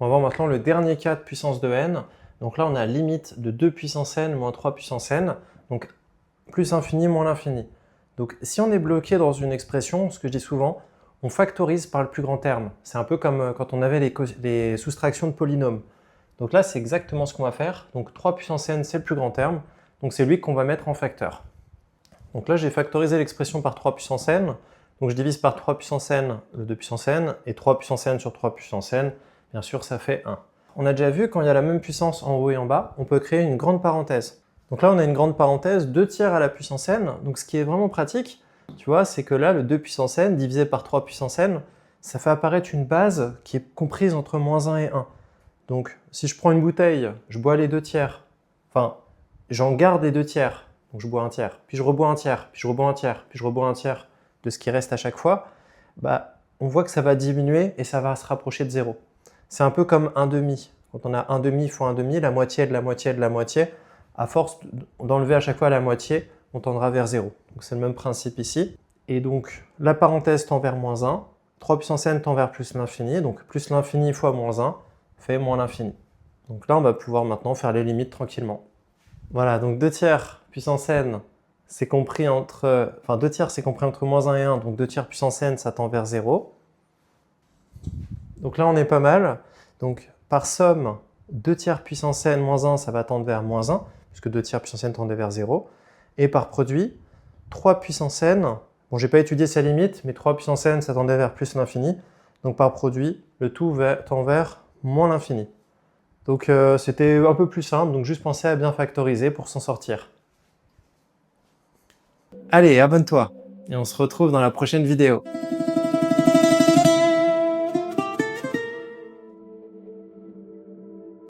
On va voir maintenant le dernier cas de puissance de n. Donc là, on a limite de 2 puissance n moins 3 puissance n. Donc plus l'infini moins l'infini. Donc si on est bloqué dans une expression, ce que je dis souvent, on factorise par le plus grand terme. C'est un peu comme quand on avait les soustractions de polynômes. Donc là, c'est exactement ce qu'on va faire. Donc 3 puissance n, c'est le plus grand terme. Donc c'est lui qu'on va mettre en facteur. Donc là, j'ai factorisé l'expression par 3 puissance n. Donc je divise par 3 puissance n le 2 puissance n, et 3 puissance n sur 3 puissance n, bien sûr, ça fait 1. On a déjà vu, quand il y a la même puissance en haut et en bas, on peut créer une grande parenthèse. Donc là, on a une grande parenthèse, 2 tiers à la puissance n. Donc ce qui est vraiment pratique, tu vois, c'est que là, le 2 puissance n divisé par 3 puissance n, ça fait apparaître une base qui est comprise entre moins 1 et 1. Donc si je prends une bouteille, je bois les 2 tiers, enfin, j'en garde les 2 tiers, donc je bois un tiers, puis je rebois un tiers, puis je rebois un tiers, puis je rebois un tiers de ce qui reste à chaque fois, bah, on voit que ça va diminuer et ça va se rapprocher de 0. C'est un peu comme un demi. Quand on a un demi fois un demi, la moitié de la moitié de la moitié, à force d'enlever à chaque fois la moitié, on tendra vers 0. Donc c'est le même principe ici. Et donc la parenthèse tend vers moins 1, 3 puissance n tend vers plus l'infini, donc plus l'infini fois moins 1 fait moins l'infini. Donc là, on va pouvoir maintenant faire les limites tranquillement. Voilà, donc 2 tiers puissance n, c'est compris entre... Enfin, 2 tiers, c'est compris entre moins 1 et 1, donc 2 tiers puissance n, ça tend vers 0. Donc là, on est pas mal. Donc par somme, 2 tiers puissance n moins 1, ça va tendre vers moins 1, puisque 2 tiers puissance n tendait vers 0. Et par produit, 3 puissance n, bon, j'ai pas étudié sa limite, mais 3 puissance n, ça tendait vers plus l'infini. Donc par produit, le tout tend vers moins l'infini. Donc c'était un peu plus simple, donc juste penser à bien factoriser pour s'en sortir. Allez, abonne-toi, et on se retrouve dans la prochaine vidéo.